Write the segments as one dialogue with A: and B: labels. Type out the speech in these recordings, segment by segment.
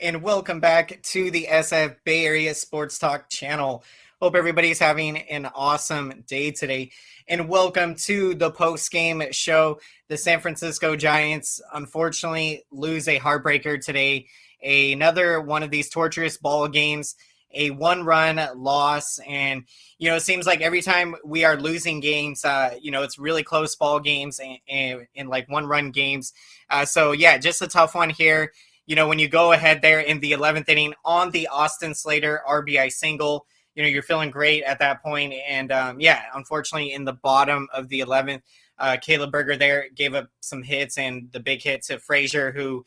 A: And welcome back to the SF Bay Area Sports Talk channel. Hope everybody's having an awesome day today. And welcome to the post-game show. The San Francisco Giants unfortunately lose a heartbreaker today. Another one of these torturous ball games, a one-run loss. And, it seems like every time we are losing games, it's really close ball games and like one-run games. Just a tough one here. When you go ahead there in the 11th inning on the Austin Slater RBI single, you're feeling great at that point. And unfortunately, in the bottom of the 11th, Caleb Berger there gave up some hits and the big hit to Frazier, who,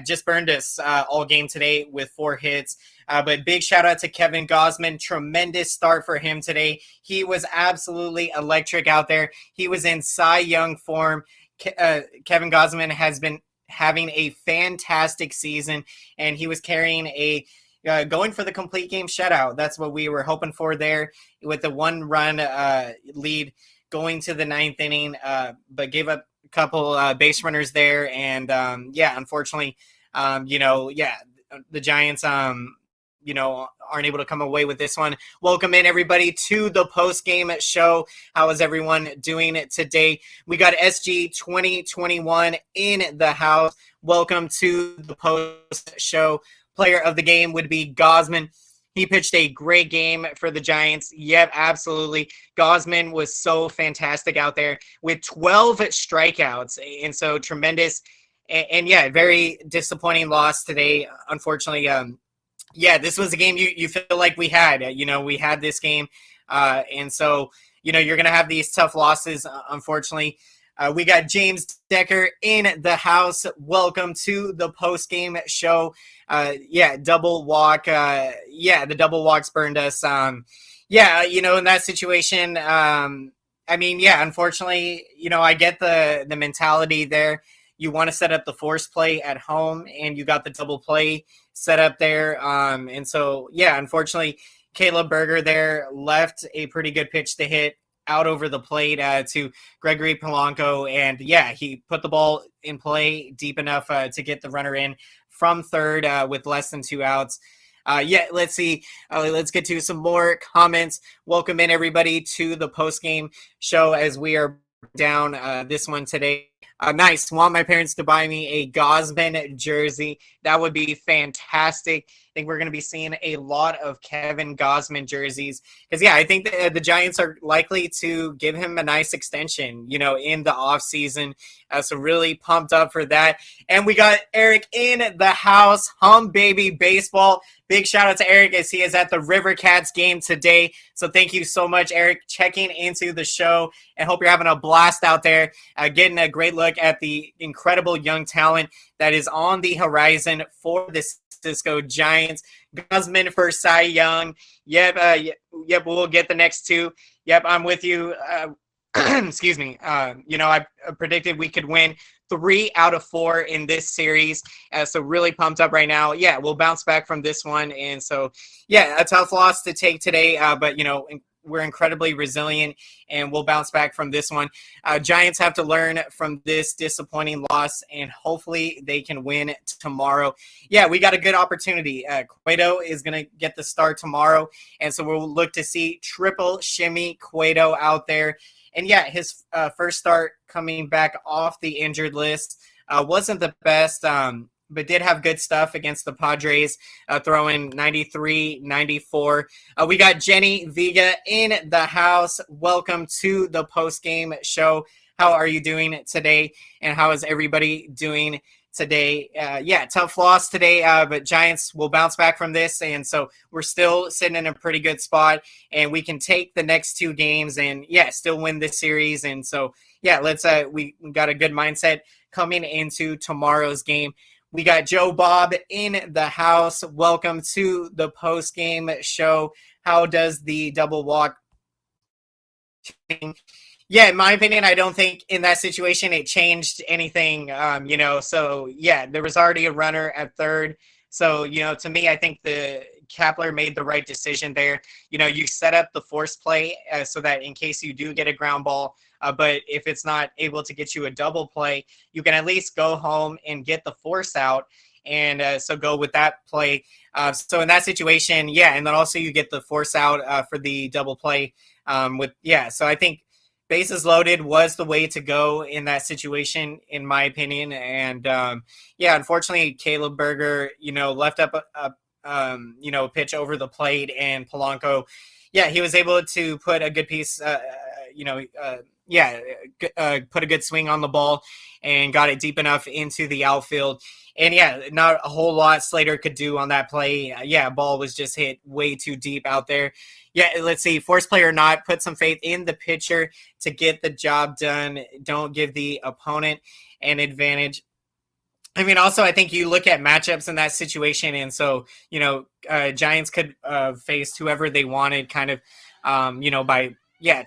A: just burned us all game today with 4 hits. But big shout out to Kevin Gausman. Tremendous start for him today. He was absolutely electric out there. He was in Cy Young form. Kevin Gausman has been having a fantastic season, and he was carrying going for the complete game shutout. That's what we were hoping for there with the one-run lead going to the 9th inning, but gave up a couple base runners there, and unfortunately, the Giants, aren't able to come away with this one. Welcome in, everybody, to the post-game show. How is everyone doing today? We got SG 2021 in the house. Welcome to the post-show. Player of the game would be Gausman. He pitched a great game for the Giants. Yep, absolutely. Gausman was so fantastic out there with 12 strikeouts, and so tremendous. And very disappointing loss today, unfortunately. This was a game you feel like we had. We had this game. And so, you're going to have these tough losses, unfortunately. We got James Decker in the house. Welcome to the post-game show. Double walk. The double walks burned us. In that situation, unfortunately, I get the mentality there. You want to set up the force play at home, and you got the double play set up there. Unfortunately, Caleb Berger there left a pretty good pitch to hit out over the plate to Gregory Polanco. And, he put the ball in play deep enough to get the runner in from third with less than 2 outs. Let's see. Let's get to some more comments. Welcome in, everybody, to the postgame show as we are down this one today. Nice. Want my parents to buy me a Gausman jersey. That would be fantastic. I think we're going to be seeing a lot of Kevin Gausman jerseys because, I think the Giants are likely to give him a nice extension, in the offseason. So really pumped up for that. And we got Eric in the house. Hum Baby Baseball. Big shout out to Eric as he is at the River Cats game today. So thank you so much, Eric, checking into the show, and hope you're having a blast out there, getting a great look at the incredible young talent that is on the horizon for the Cisco Giants. Gausman for Cy Young. Yep, we'll get the next 2. Yep, I'm with you. Excuse me. I predicted we could win 3 out of 4 in this series. So really pumped up right now. We'll bounce back from this one. And so, a tough loss to take today. But, we're incredibly resilient, and we'll bounce back from this one. Giants have to learn from this disappointing loss, and hopefully they can win tomorrow. We got a good opportunity. Cueto is going to get the start tomorrow, and so we'll look to see triple shimmy Cueto out there. And his first start coming back off the injured list wasn't the best, but did have good stuff against the Padres, throwing 93, 94. We got Jenny Vega in the house. Welcome to the post-game show. How are you doing today, and how is everybody doing today? Tough loss today, but Giants will bounce back from this, and so we're still sitting in a pretty good spot, and we can take the next 2 games and, still win this series. And so, let's we got a good mindset coming into tomorrow's game. We got Joe Bob in the house. Welcome to the post-game show. How does the double walk? In my opinion, I don't think in that situation it changed anything, So, there was already a runner at third. So, to me, I think the Kapler made the right decision there. You set up the force play so that in case you do get a ground ball, but if it's not able to get you a double play, you can at least go home and get the force out. and so go with that play. So in that situation, and then also you get the force out for the double play So I think bases loaded was the way to go in that situation, in my opinion. And unfortunately, Caleb Berger, left up a pitch over the plate, and Polanco, he was able to put a good piece, put a good swing on the ball and got it deep enough into the outfield. And not a whole lot Slater could do on that play. Ball was just hit way too deep out there. Let's see, force play or not, put some faith in the pitcher to get the job done. Don't give the opponent an advantage. I mean, also, I think you look at matchups in that situation, and so, Giants could face whoever they wanted kind of, by,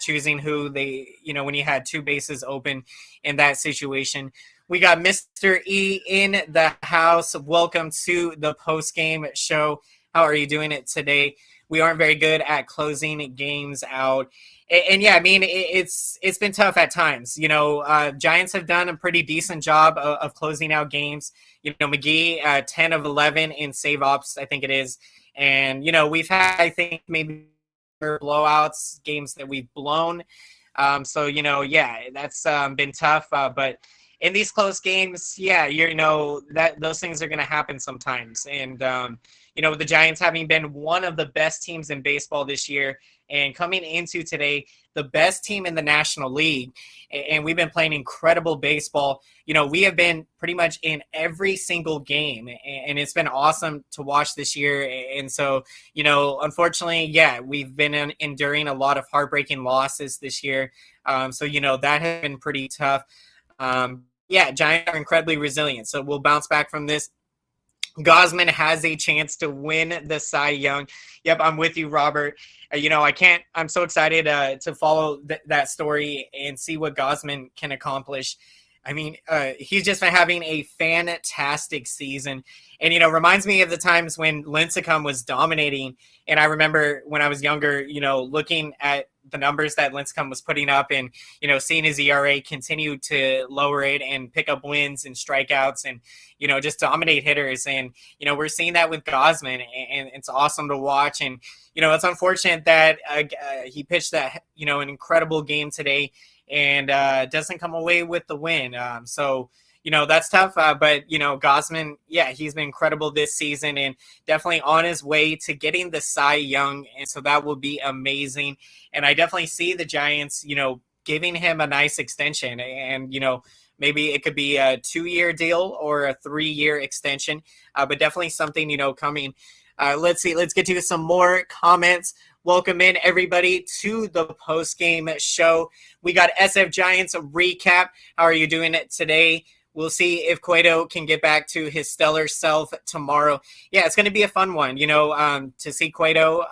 A: choosing who they, when you had two bases open in that situation. We got Mr. E in the house. Welcome to the post-game show. How are you doing it today? We aren't very good at closing games out. And I mean, it's been tough at times. Giants have done a pretty decent job of closing out games. McGee, 10 of 11 in save ops, I think it is. And, we've had, I think, maybe blowouts, games that we've blown. That's been tough. But in these close games, that those things are going to happen sometimes. And, the Giants having been one of the best teams in baseball this year and coming into today, the best team in the National League, and we've been playing incredible baseball. We have been pretty much in every single game, and it's been awesome to watch this year. And so, unfortunately, we've been enduring a lot of heartbreaking losses this year. That has been pretty tough. Giants are incredibly resilient, so we'll bounce back from this. Gausman has a chance to win the Cy Young. Yep, I'm with you, Robert. I'm so excited to follow that story and see what Gausman can accomplish. I mean, he's just been having a fantastic season. And, reminds me of the times when Lincecum was dominating. And I remember when I was younger, looking at the numbers that Lincecum was putting up and, seeing his ERA continue to lower it and pick up wins and strikeouts and, just dominate hitters. And, we're seeing that with Gausman, and it's awesome to watch. And, it's unfortunate that he pitched that, an incredible game today and doesn't come away with the win. That's tough. But, Gausman, he's been incredible this season and definitely on his way to getting the Cy Young. And so that will be amazing. And I definitely see the Giants, giving him a nice extension. And, maybe it could be a 2-year deal or a 3-year extension, but definitely something, coming. Let's see. Let's get to some more comments. Welcome in, everybody, to the post-game show. We got SF Giants recap. How are you doing it today? We'll see if Cueto can get back to his stellar self tomorrow. It's going to be a fun one, to see Cueto,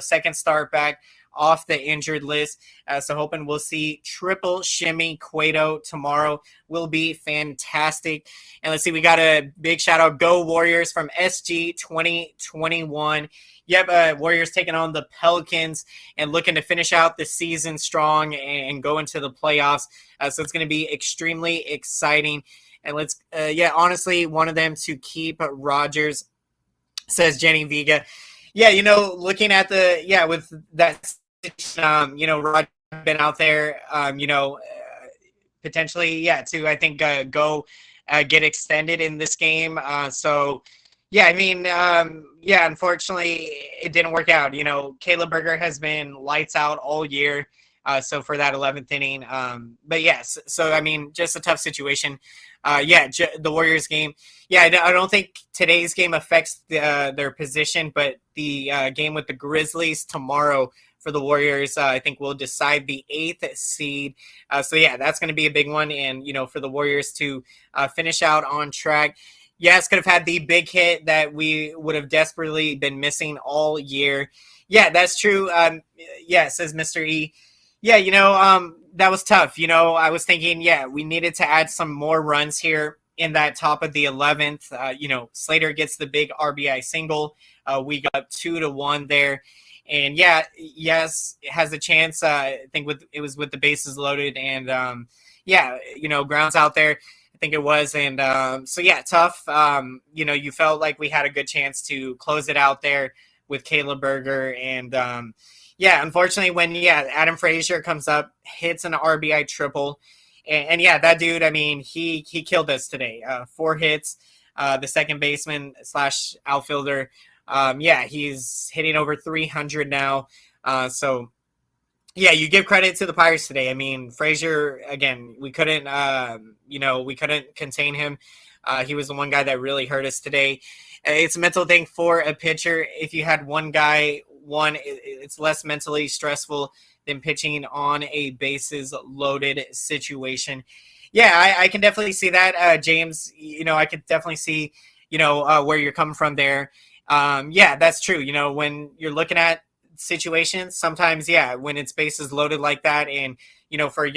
A: second start back off the injured list. So hoping we'll see triple shimmy Cueto tomorrow. Will be fantastic. And let's see, we got a big shout out. Go Warriors from SG 2021. Yep, Warriors taking on the Pelicans and looking to finish out the season strong and go into the playoffs. So it's going to be extremely exciting. And let's, honestly, one of them to keep Rogers, says Jenny Vega. Looking at with that, Rogers been out there, potentially, to, I think, go get extended in this game. Unfortunately, it didn't work out. Caleb Berger has been lights out all year. So for that 11th inning. But yes, so I mean, just a tough situation. The Warriors game. I don't think today's game affects their position, but the game with the Grizzlies tomorrow for the Warriors, I think will decide the 8th seed. That's going to be a big one. And, for the Warriors to finish out on track. Yes, could have had the big hit that we would have desperately been missing all year. That's true. Says Mr. E. That was tough. I was thinking, we needed to add some more runs here in that top of the 11th. Slater gets the big RBI single. We got up 2-1 there. And yes, it has a chance. I think it was with the bases loaded and grounds out there. I think it was. And so, yeah, tough. You felt like we had a good chance to close it out there with Caleb Berger. And, yeah, unfortunately, when, Adam Frazier comes up, hits an RBI triple. And yeah, that dude, I mean, he killed us today. 4 hits, the second baseman / outfielder. He's hitting over 300 now. So, yeah, you give credit to the Pirates today. I mean, Frazier, again, we couldn't contain him. He was the one guy that really hurt us today. It's a mental thing for a pitcher. If you had one guy, it's less mentally stressful than pitching on a bases loaded situation. Yeah, I can definitely see that, James. I could definitely see, where you're coming from there. Yeah, that's true. When you're looking at situations, sometimes, when it's bases loaded like that, and for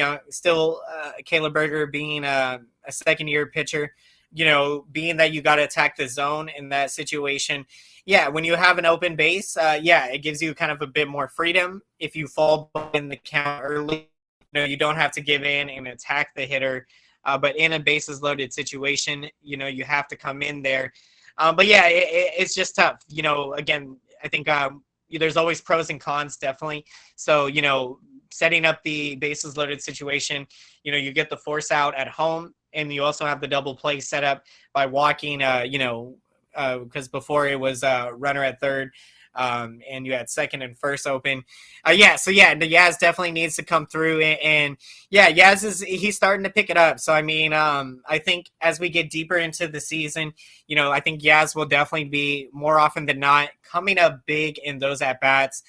A: Caleb Berger being a second year pitcher, being that you got to attack the zone in that situation, when you have an open base, it gives you kind of a bit more freedom. If you fall in the count early, you don't have to give in and attack the hitter, but in a bases loaded situation, you have to come in there. But yeah, it's just tough. Again, I think there's always pros and cons, definitely. So, setting up the bases loaded situation, you get the force out at home, and you also have the double play set up by walking, because before it was runner at third, and you had second and first open. The Yaz definitely needs to come through, and Yaz he's starting to pick it up. So, I mean, I think as we get deeper into the season, I think Yaz will definitely be more often than not coming up big in those at bats.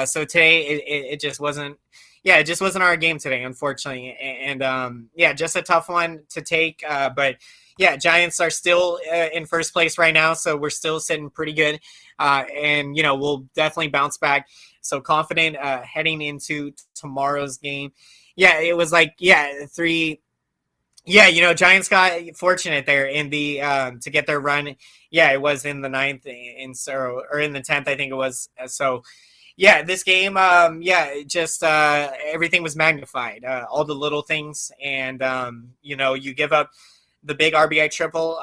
A: So today it just wasn't. Yeah, it just wasn't our game today, unfortunately. And just a tough one to take. But yeah, Giants are still in first place right now, so we're still sitting pretty good. And we'll definitely bounce back. So confident heading into tomorrow's game. Yeah, it was like, 3. Yeah, Giants got fortunate there in the to get their run. Yeah, it was in the 9th or in the 10th, I think it was. So yeah, this game, just everything was magnified, all the little things. And, you give up the big RBI triple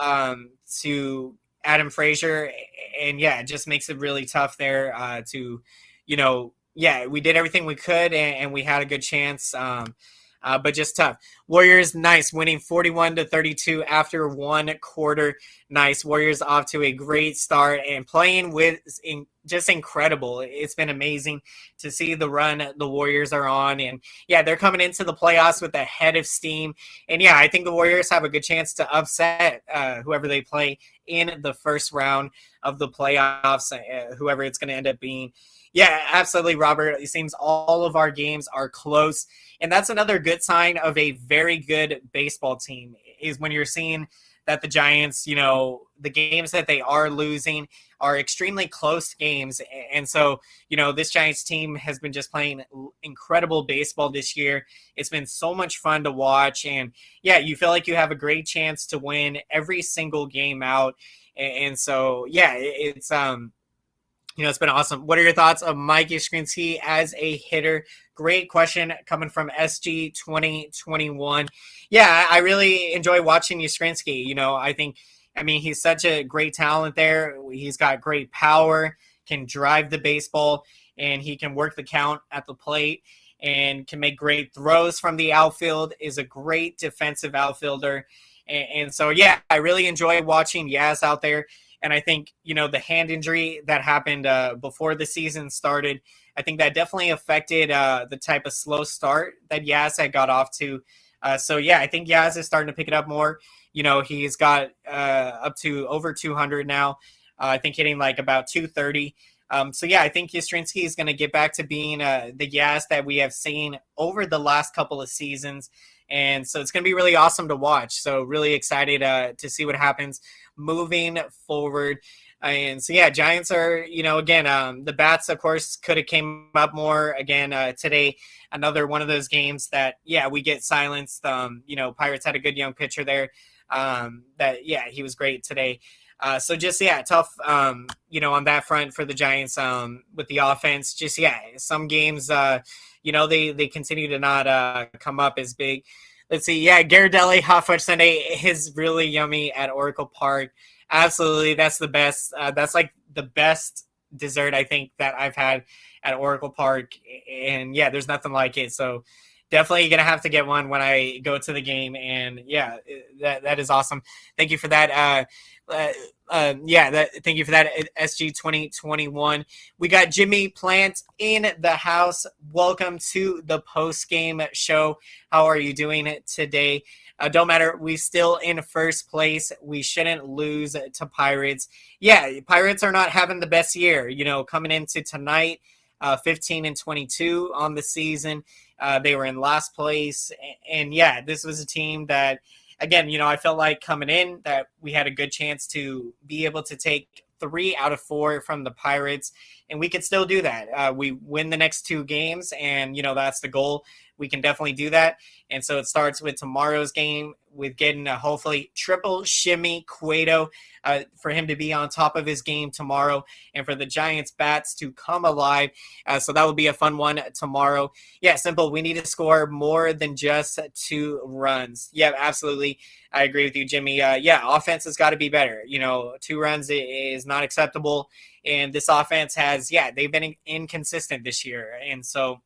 A: to Adam Frazier. And, it just makes it really tough there we did everything we could, and we had a good chance. But just tough. Warriors, nice, winning 41-32 after 1 quarter. Nice. Warriors off to a great start and playing just incredible. It's been amazing to see the run the Warriors are on. And, they're coming into the playoffs with a head of steam. And, I think the Warriors have a good chance to upset whoever they play in the first round of the playoffs, whoever it's going to end up being. Yeah, absolutely, Robert. It seems all of our games are close. And that's another good sign of a very good baseball team, is when you're seeing that the Giants, the games that they are losing are extremely close games. And so, this Giants team has been just playing incredible baseball this year. It's been so much fun to watch. And, you feel like you have a great chance to win every single game out. And so, it's it's been awesome. What are your thoughts of Mike Yastrzemski as a hitter? Great question coming from SG 2021. Yeah, I really enjoy watching Yastrzemski. I mean, he's such a great talent there. He's got great power, can drive the baseball, and he can work the count at the plate and can make great throws from the outfield, is a great defensive outfielder. And so, I really enjoy watching Yaz out there. And I think, the hand injury that happened before the season started, I think that definitely affected the type of slow start that Yaz had got off to. I think Yaz is starting to pick it up more. He's got up to over 200 now. I think hitting like about 230. I think Yastrzemski is going to get back to being the Yaz that we have seen over the last couple of seasons. And so it's going to be really awesome to watch. So really excited to see what happens moving forward. And so, Giants are, again, the bats, of course, could have came up more again today. Another one of those games that, we get silenced. Pirates had a good young pitcher there. He was great today. Tough, on that front for the Giants with the offense. Some games, they continue to not come up as big. Let's see. Yeah, Ghirardelli Hot Fudge Sundae is really yummy at Oracle Park. Absolutely, that's the best. That's like the best dessert I think that I've had at Oracle Park, and yeah, there's nothing like it. So definitely gonna have to get one when I go to the game. And yeah, that is awesome. Thank you for that. Thank you for that, SG 2021. We got Jimmy Plant in the house. Welcome to the post game show. How are you doing today? Don't matter. We still in first place. We shouldn't lose to Pirates. Yeah, Pirates are not having the best year. Coming into tonight, 15-22 on the season. They were in last place, and yeah, this was a team that, again, I felt like coming in that we had a good chance to be able to take 3 out of 4 from the Pirates, and we could still do that. We win the next 2 games, and that's the goal. We can definitely do that. And so it starts with tomorrow's game with getting a hopefully triple shimmy Cueto for him to be on top of his game tomorrow, and for the Giants bats to come alive. So that will be a fun one tomorrow. Yeah, simple. We need to score more than just 2 runs. Yeah, absolutely. I agree with you, Jimmy. Offense has got to be better. 2 runs is not acceptable. And this offense they've been inconsistent this year. And so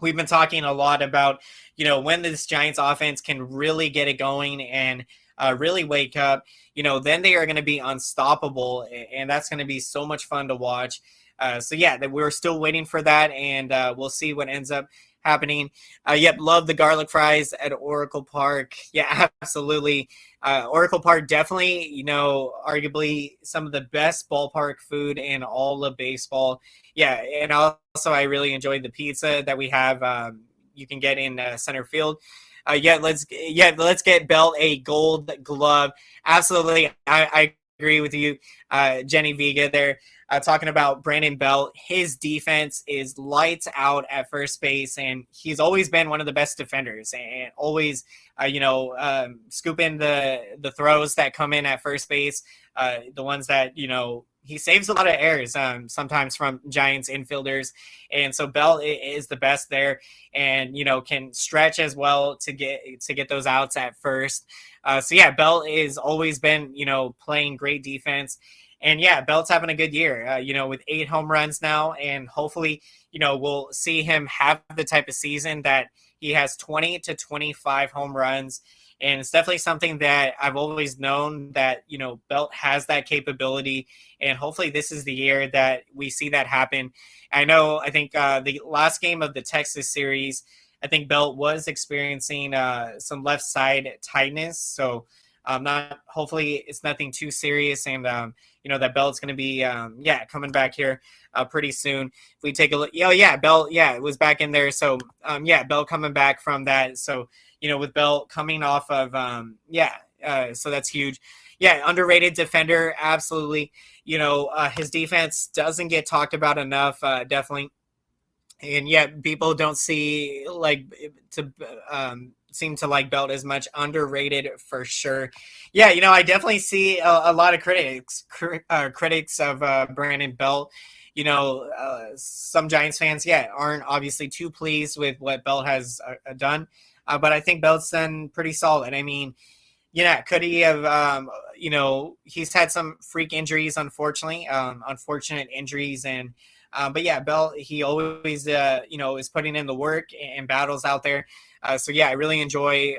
A: we've been talking a lot about, when this Giants offense can really get it going and really wake up, then they are going to be unstoppable. And that's going to be so much fun to watch. That we're still waiting for that. And we'll see what ends up happening. Love the garlic fries at Oracle Park. Yeah, absolutely. Oracle Park, definitely, arguably some of the best ballpark food in all of baseball. Yeah, and also I really enjoyed the pizza that we have. You can get in center field. Let's get Belt a Gold Glove. Absolutely, I agree with you, Jenny Vega there. Talking about Brandon Belt, his defense is lights out at first base, and he's always been one of the best defenders, and always, scooping the throws that come in at first base, the ones that he saves a lot of errors sometimes from Giants infielders, and so Belt is the best there, and can stretch as well to get those outs at first. Belt has always been playing great defense. And yeah, Belt's having a good year, with 8 home runs now. And hopefully, we'll see him have the type of season that he has 20 to 25 home runs. And it's definitely something that I've always known that, Belt has that capability. And hopefully this is the year that we see that happen. I think the last game of the Texas series, I think Belt was experiencing some left side tightness. So hopefully it's nothing too serious. And, that Belt's going to be, coming back here pretty soon. If we take a look, Belt, it was back in there. So, Belt coming back from that. So, with Belt coming off of, so that's huge. Yeah, underrated defender, absolutely. His defense doesn't get talked about enough, definitely. And yet people don't see seem to like Belt as much. Underrated for sure. Yeah, I definitely see a lot of critics of Brandon Belt. Some Giants fans, aren't obviously too pleased with what Belt has done. But I think Belt's done pretty solid. I mean, could he have, he's had some freak injuries, unfortunately, unfortunate injuries. And, Belt, he always, is putting in the work and battles out there. I really enjoy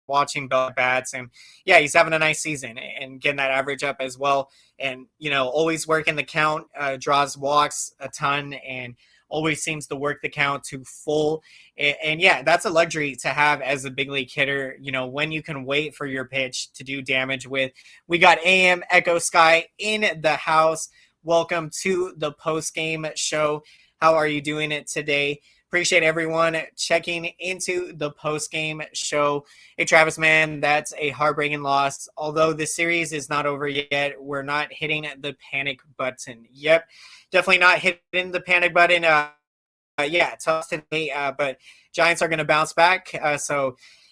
A: watching Belt bats, and he's having a nice season and getting that average up as well. And, always working the count, draws walks a ton, and always seems to work the count to full. And that's a luxury to have as a big league hitter, when you can wait for your pitch to do damage with. We got AM Echo Sky in the house. Welcome to the post game show. How are you doing it today? Appreciate everyone checking into the post-game show. Hey, Travis, man, that's a heartbreaking loss. Although the series is not over yet, we're not hitting the panic button. Yep, definitely not hitting the panic button. Tough today, but Giants are going to bounce back.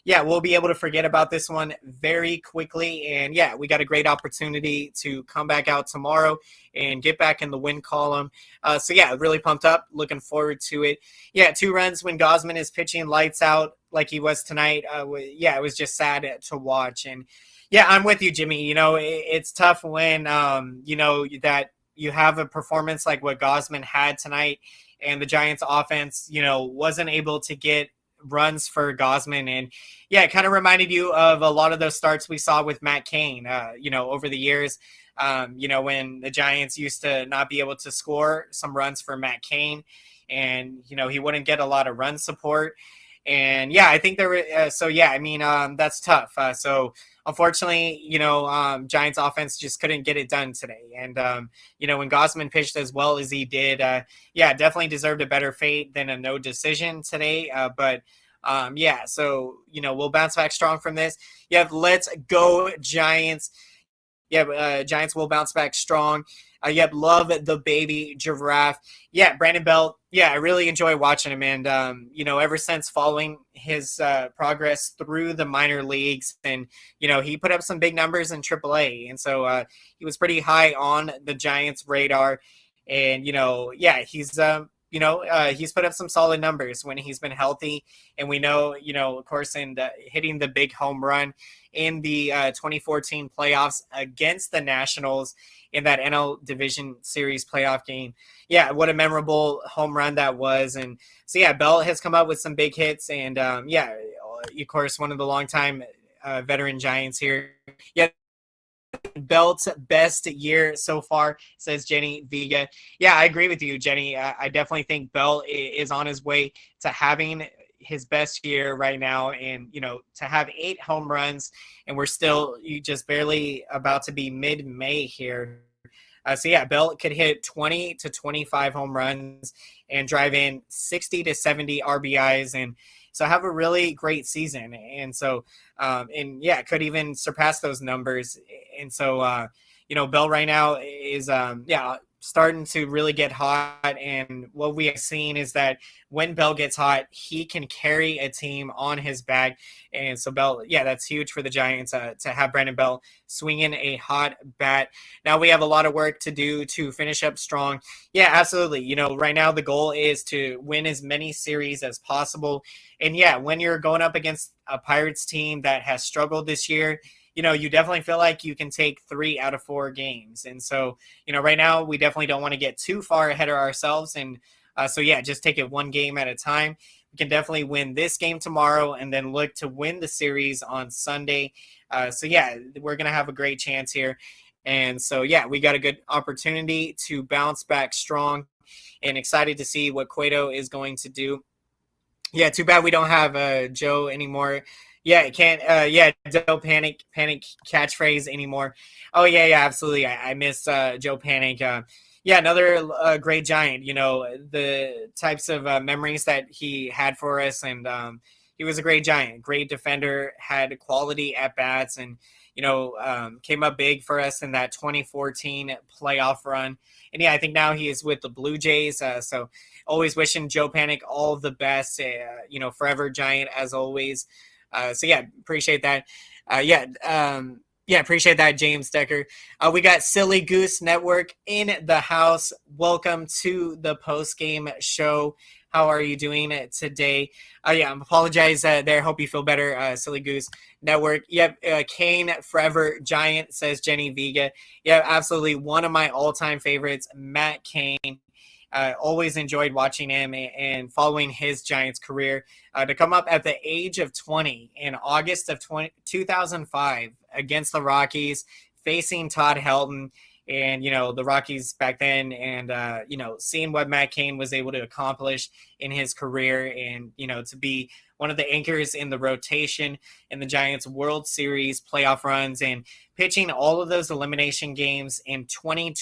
A: yeah, we'll be able to forget about this one very quickly. And yeah, we got a great opportunity to come back out tomorrow and get back in the win column. So yeah, really pumped up. Looking forward to it. Yeah, 2 runs when Gosman is pitching lights out like he was tonight. Yeah, it was just sad to watch. And yeah, I'm with you, Jimmy. It's tough when, that you have a performance like what Gosman had tonight and the Giants offense, wasn't able to get runs for Gosman. And yeah, it kind of reminded you of a lot of those starts we saw with Matt Cain, over the years, when the Giants used to not be able to score some runs for Matt Cain and, he wouldn't get a lot of run support. And yeah, I think there were, that's tough. So unfortunately, Giants offense just couldn't get it done today. And, when Gosman pitched as well as he did, definitely deserved a better fate than a no decision today. So, we'll bounce back strong from this. Yeah, let's go Giants. Yeah, Giants will bounce back strong. Love the baby giraffe. Yeah, Brandon Belt. Yeah, I really enjoy watching him. And, ever since following his progress through the minor leagues, and, he put up some big numbers in AAA. And so he was pretty high on the Giants' radar. And, he's put up some solid numbers when he's been healthy. And we know, of course, in hitting the big home run in the 2014 playoffs against the Nationals in that NL Division Series playoff game. Yeah, what a memorable home run that was. And so, yeah, Bell has come up with some big hits. And, of course, one of the longtime veteran Giants here. Yeah, Belt's best year so far, says Jenny Vega. Yeah, I agree with you, Jenny. I definitely think Belt is on his way to having his best year right now. And, to have 8 home runs, and we're still just barely about to be mid-May here. Belt could hit 20 to 25 home runs and drive in 60 to 70 RBIs. And so have a really great season. And so, could even surpass those numbers. And so, Bell right now is, starting to really get hot. And what we have seen is that when Bell gets hot, he can carry a team on his back. And so Bell, that's huge for the Giants to have Brandon Bell swinging a hot bat. Now we have a lot of work to do to finish up strong. Yeah, absolutely. Right now the goal is to win as many series as possible. And when you're going up against a Pirates team that has struggled this year, you definitely feel like you can take 3 out of 4 games. And so, right now we definitely don't want to get too far ahead of ourselves. And just take it one game at a time. We can definitely win this game tomorrow and then look to win the series on Sunday. We're going to have a great chance here. And so, we got a good opportunity to bounce back strong and excited to see what Cueto is going to do. Yeah, too bad we don't have Joe anymore. Yeah, it can't. Joe Panic catchphrase anymore. Oh yeah, absolutely. I miss Joe Panic. Another great Giant. The types of memories that he had for us, and he was a great Giant, great defender, had quality at bats, and came up big for us in that 2014 playoff run. And I think now he is with the Blue Jays. So always wishing Joe Panic all the best. Forever Giant as always. Appreciate that. Appreciate that, James Decker. We got Silly Goose Network in the house. Welcome to the post-game show. How are you doing today? I apologize there. Hope you feel better, Silly Goose Network. Kane Forever Giant, says Jenny Vega. Yeah, absolutely. One of my all-time favorites, Matt Cain. Always enjoyed watching him and following his Giants career. To come up at the age of 20 in August of 2005 against the Rockies, facing Todd Helton and, the Rockies back then, and, seeing what Matt Cain was able to accomplish in his career, and, to be one of the anchors in the rotation in the Giants World Series playoff runs, and pitching all of those elimination games in 2020.